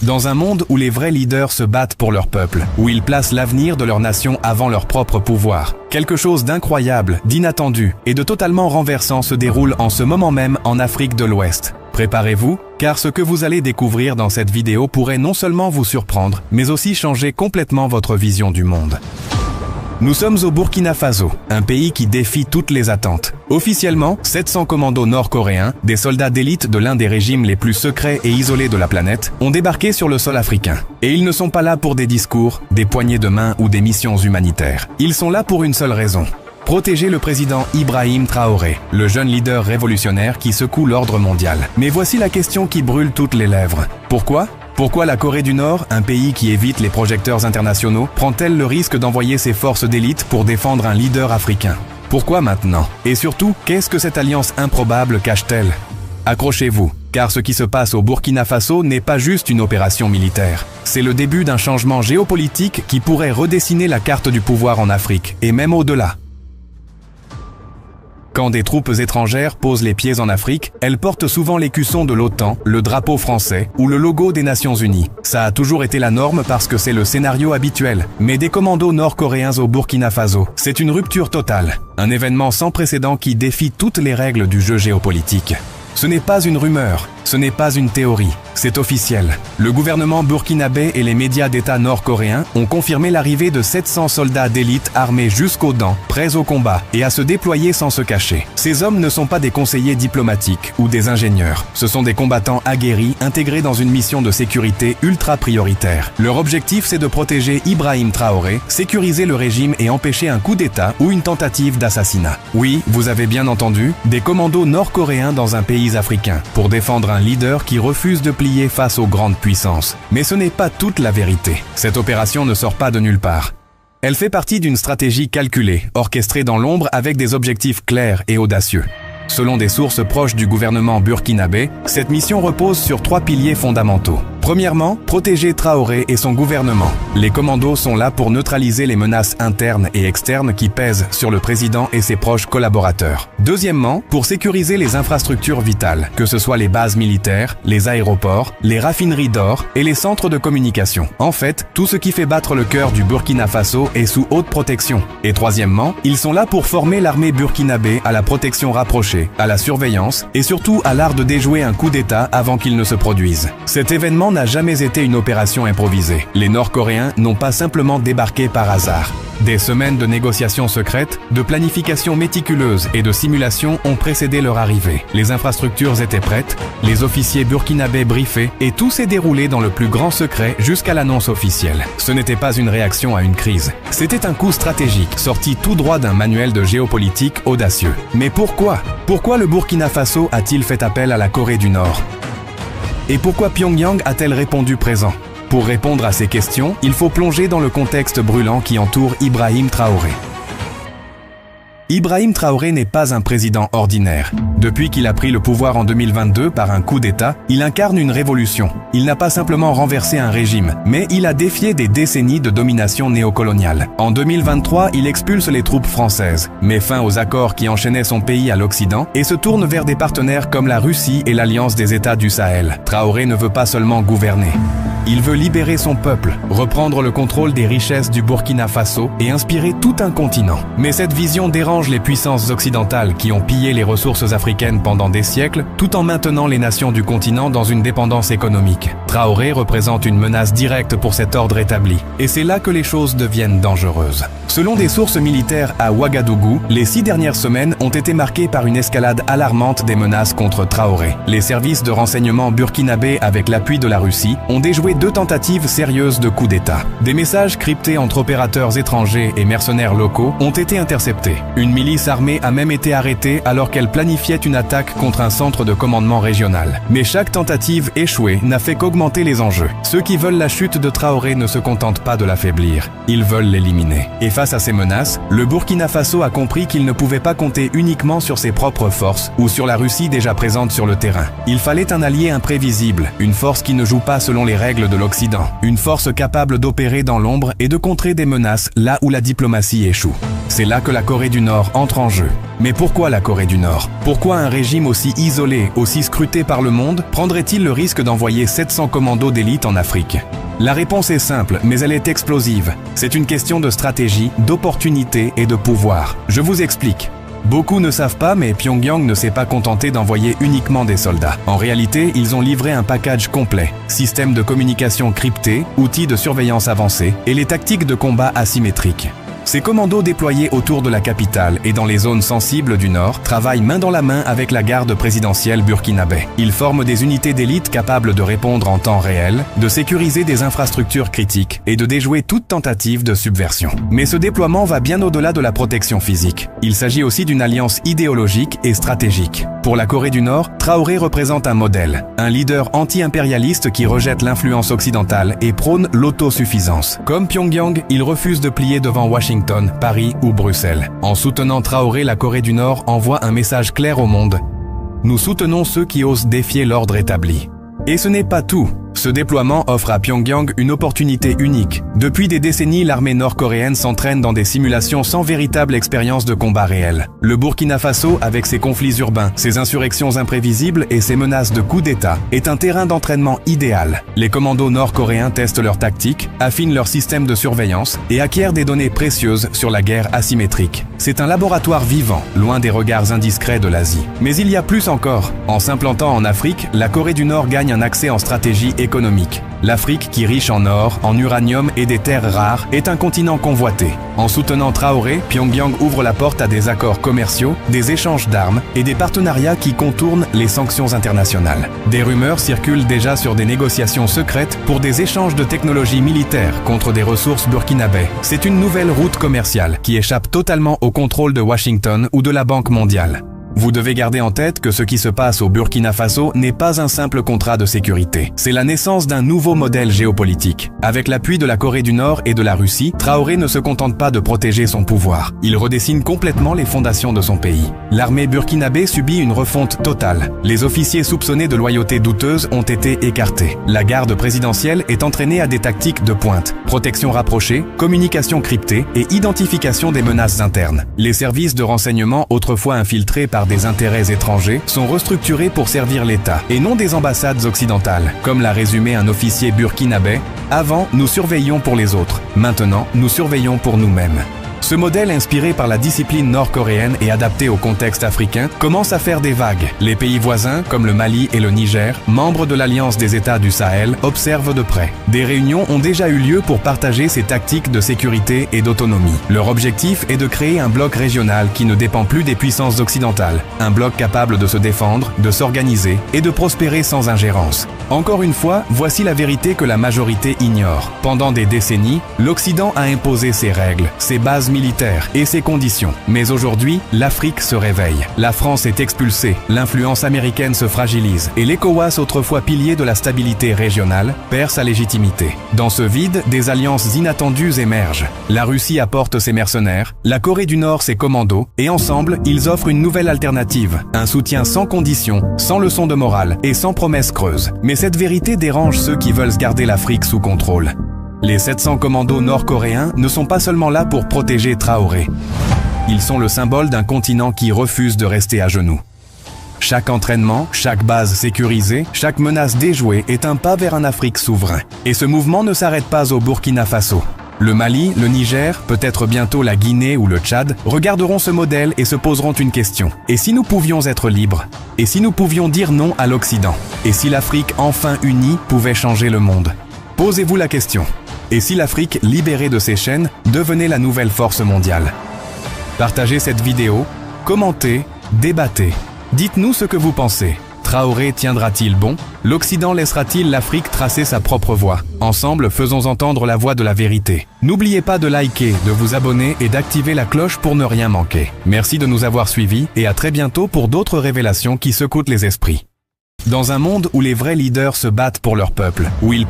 Dans un monde où les vrais leaders se battent pour leur peuple, où ils placent l'avenir de leur nation avant leur propre pouvoir, quelque chose d'incroyable, d'inattendu et de totalement renversant se déroule en ce moment même en Afrique de l'Ouest. Préparez-vous, car ce que vous allez découvrir dans cette vidéo pourrait non seulement vous surprendre, mais aussi changer complètement votre vision du monde. Nous sommes au Burkina Faso, un pays qui défie toutes les attentes. Officiellement, 700 commandos nord-coréens, des soldats d'élite de l'un des régimes les plus secrets et isolés de la planète, ont débarqué sur le sol africain. Et ils ne sont pas là pour des discours, des poignées de main ou des missions humanitaires. Ils sont là pour une seule raison: protéger le président Ibrahim Traoré, le jeune leader révolutionnaire qui secoue l'ordre mondial. Mais voici la question qui brûle toutes les lèvres. Pourquoi ? Pourquoi la Corée du Nord, un pays qui évite les projecteurs internationaux, prend-elle le risque d'envoyer ses forces d'élite pour défendre un leader africain? Pourquoi maintenant? Et surtout, qu'est-ce que cette alliance improbable cache-t-elle? Accrochez-vous, car ce qui se passe au Burkina Faso n'est pas juste une opération militaire. C'est le début d'un changement géopolitique qui pourrait redessiner la carte du pouvoir en Afrique, et même au-delà. Quand des troupes étrangères posent les pieds en Afrique, elles portent souvent l'écusson de l'OTAN, le drapeau français ou le logo des Nations Unies. Ça a toujours été la norme parce que c'est le scénario habituel. Mais des commandos nord-coréens au Burkina Faso, c'est une rupture totale. Un événement sans précédent qui défie toutes les règles du jeu géopolitique. Ce n'est pas une rumeur, ce n'est pas une théorie, c'est officiel. Le gouvernement burkinabé et les médias d'État nord-coréens ont confirmé l'arrivée de 700 soldats d'élite armés jusqu'aux dents, prêts au combat et à se déployer sans se cacher. Ces hommes ne sont pas des conseillers diplomatiques ou des ingénieurs. Ce sont des combattants aguerris intégrés dans une mission de sécurité ultra prioritaire. Leur objectif, c'est de protéger Ibrahim Traoré, sécuriser le régime et empêcher un coup d'État ou une tentative d'assassinat. Oui, vous avez bien entendu, des commandos nord-coréens dans un pays africain, pour défendre un leader qui refuse de plier face aux grandes puissances. Mais ce n'est pas toute la vérité. Cette opération ne sort pas de nulle part. Elle fait partie d'une stratégie calculée, orchestrée dans l'ombre avec des objectifs clairs et audacieux. Selon des sources proches du gouvernement burkinabé, cette mission repose sur 3 piliers fondamentaux. Premièrement, protéger Traoré et son gouvernement. Les commandos sont là pour neutraliser les menaces internes et externes qui pèsent sur le président et ses proches collaborateurs. Deuxièmement, pour sécuriser les infrastructures vitales, que ce soit les bases militaires, les aéroports, les raffineries d'or et les centres de communication. En fait, tout ce qui fait battre le cœur du Burkina Faso est sous haute protection. Et troisièmement, ils sont là pour former l'armée burkinabé à la protection rapprochée, à la surveillance et surtout à l'art de déjouer un coup d'État avant qu'il ne se produise. Cet événement n'a jamais été une opération improvisée. Les Nord-Coréens n'ont pas simplement débarqué par hasard. Des semaines de négociations secrètes, de planification méticuleuse et de simulation ont précédé leur arrivée. Les infrastructures étaient prêtes, les officiers burkinabés briefés et tout s'est déroulé dans le plus grand secret jusqu'à l'annonce officielle. Ce n'était pas une réaction à une crise. C'était un coup stratégique sorti tout droit d'un manuel de géopolitique audacieux. Mais pourquoi? Pourquoi le Burkina Faso a-t-il fait appel à la Corée du Nord? Et pourquoi Pyongyang a-t-elle répondu présent? Pour répondre à ces questions, il faut plonger dans le contexte brûlant qui entoure Ibrahim Traoré. Ibrahim Traoré n'est pas un président ordinaire. Depuis qu'il a pris le pouvoir en 2022 par un coup d'État, il incarne une révolution. Il n'a pas simplement renversé un régime, mais il a défié des décennies de domination néocoloniale. En 2023, il expulse les troupes françaises, met fin aux accords qui enchaînaient son pays à l'Occident et se tourne vers des partenaires comme la Russie et l'Alliance des États du Sahel. Traoré ne veut pas seulement gouverner. Il veut libérer son peuple, reprendre le contrôle des richesses du Burkina Faso et inspirer tout un continent. Mais cette vision dérange les puissances occidentales qui ont pillé les ressources africaines pendant des siècles, tout en maintenant les nations du continent dans une dépendance économique. Traoré représente une menace directe pour cet ordre établi. Et c'est là que les choses deviennent dangereuses. Selon des sources militaires à Ouagadougou, les 6 dernières semaines ont été marquées par une escalade alarmante des menaces contre Traoré. Les services de renseignement burkinabés, avec l'appui de la Russie, ont déjoué 2 tentatives sérieuses de coup d'État. Des messages cryptés entre opérateurs étrangers et mercenaires locaux ont été interceptés. Une milice armée a même été arrêtée alors qu'elle planifiait une attaque contre un centre de commandement régional. Mais chaque tentative échouée n'a fait qu'augmenter les enjeux. Ceux qui veulent la chute de Traoré ne se contentent pas de l'affaiblir. Ils veulent l'éliminer. Et face à ces menaces, le Burkina Faso a compris qu'il ne pouvait pas compter uniquement sur ses propres forces ou sur la Russie déjà présente sur le terrain. Il fallait un allié imprévisible, une force qui ne joue pas selon les règles de l'Occident, une force capable d'opérer dans l'ombre et de contrer des menaces là où la diplomatie échoue. C'est là que la Corée du Nord entre en jeu. Mais pourquoi la Corée du Nord? Pourquoi un régime aussi isolé, aussi scruté par le monde, prendrait-il le risque d'envoyer 700 commandos d'élite en Afrique? La réponse est simple, mais elle est explosive. C'est une question de stratégie, d'opportunité et de pouvoir. Je vous explique. Beaucoup ne savent pas, mais Pyongyang ne s'est pas contenté d'envoyer uniquement des soldats. En réalité, ils ont livré un package complet. Système de communication crypté, outils de surveillance avancés et les tactiques de combat asymétriques. Ces commandos déployés autour de la capitale et dans les zones sensibles du Nord travaillent main dans la main avec la garde présidentielle burkinabé. Ils forment des unités d'élite capables de répondre en temps réel, de sécuriser des infrastructures critiques et de déjouer toute tentative de subversion. Mais ce déploiement va bien au-delà de la protection physique. Il s'agit aussi d'une alliance idéologique et stratégique. Pour la Corée du Nord, Traoré représente un modèle, un leader anti-impérialiste qui rejette l'influence occidentale et prône l'autosuffisance. Comme Pyongyang, il refuse de plier devant Washington, Paris ou Bruxelles. En soutenant Traoré, la Corée du Nord envoie un message clair au monde. Nous soutenons ceux qui osent défier l'ordre établi. Et ce n'est pas tout. Ce déploiement offre à Pyongyang une opportunité unique. Depuis des décennies, l'armée nord-coréenne s'entraîne dans des simulations sans véritable expérience de combat réel. Le Burkina Faso, avec ses conflits urbains, ses insurrections imprévisibles et ses menaces de coups d'État, est un terrain d'entraînement idéal. Les commandos nord-coréens testent leurs tactiques, affinent leur système de surveillance et acquièrent des données précieuses sur la guerre asymétrique. C'est un laboratoire vivant, loin des regards indiscrets de l'Asie. Mais il y a plus encore. En s'implantant en Afrique, la Corée du Nord gagne un accès en stratégie économique. L'Afrique, qui riche en or, en uranium et des terres rares, est un continent convoité. En soutenant Traoré, Pyongyang ouvre la porte à des accords commerciaux, des échanges d'armes et des partenariats qui contournent les sanctions internationales. Des rumeurs circulent déjà sur des négociations secrètes pour des échanges de technologies militaires contre des ressources burkinabè. C'est une nouvelle route commerciale qui échappe totalement au contrôle de Washington ou de la Banque mondiale. Vous devez garder en tête que ce qui se passe au Burkina Faso n'est pas un simple contrat de sécurité. C'est la naissance d'un nouveau modèle géopolitique. Avec l'appui de la Corée du Nord et de la Russie, Traoré ne se contente pas de protéger son pouvoir. Il redessine complètement les fondations de son pays. L'armée burkinabé subit une refonte totale. Les officiers soupçonnés de loyauté douteuse ont été écartés. La garde présidentielle est entraînée à des tactiques de pointe. Protection rapprochée, communication cryptée et identification des menaces internes. Les services de renseignement, autrefois infiltrés par des intérêts étrangers, sont restructurés pour servir l'État et non des ambassades occidentales. Comme l'a résumé un officier burkinabé, « Avant, nous surveillions pour les autres. Maintenant, nous surveillons pour nous-mêmes ». Ce modèle, inspiré par la discipline nord-coréenne et adapté au contexte africain, commence à faire des vagues. Les pays voisins, comme le Mali et le Niger, membres de l'Alliance des États du Sahel, observent de près. Des réunions ont déjà eu lieu pour partager ces tactiques de sécurité et d'autonomie. Leur objectif est de créer un bloc régional qui ne dépend plus des puissances occidentales. Un bloc capable de se défendre, de s'organiser et de prospérer sans ingérence. Encore une fois, voici la vérité que la majorité ignore. Pendant des décennies, l'Occident a imposé ses règles, ses bases militaires et ses conditions. Mais aujourd'hui, l'Afrique se réveille. La France est expulsée, l'influence américaine se fragilise et l'ECOWAS, autrefois pilier de la stabilité régionale, perd sa légitimité. Dans ce vide, des alliances inattendues émergent. La Russie apporte ses mercenaires, la Corée du Nord ses commandos et ensemble, ils offrent une nouvelle alternative. Un soutien sans condition, sans leçon de morale et sans promesses creuses. Mais cette vérité dérange ceux qui veulent garder l'Afrique sous contrôle. Les 700 commandos nord-coréens ne sont pas seulement là pour protéger Traoré. Ils sont le symbole d'un continent qui refuse de rester à genoux. Chaque entraînement, chaque base sécurisée, chaque menace déjouée est un pas vers un Afrique souverain. Et ce mouvement ne s'arrête pas au Burkina Faso. Le Mali, le Niger, peut-être bientôt la Guinée ou le Tchad, regarderont ce modèle et se poseront une question. Et si nous pouvions être libres? Et si nous pouvions dire non à l'Occident? Et si l'Afrique enfin unie pouvait changer le monde? Posez-vous la question. Et si l'Afrique, libérée de ses chaînes, devenait la nouvelle force mondiale? Partagez cette vidéo, commentez, débattez. Dites-nous ce que vous pensez. Traoré tiendra-t-il bon? L'Occident laissera-t-il l'Afrique tracer sa propre voie? Ensemble, faisons entendre la voix de la vérité. N'oubliez pas de liker, de vous abonner et d'activer la cloche pour ne rien manquer. Merci de nous avoir suivis et à très bientôt pour d'autres révélations qui secouent les esprits. Dans un monde où les vrais leaders se battent pour leur peuple, où ils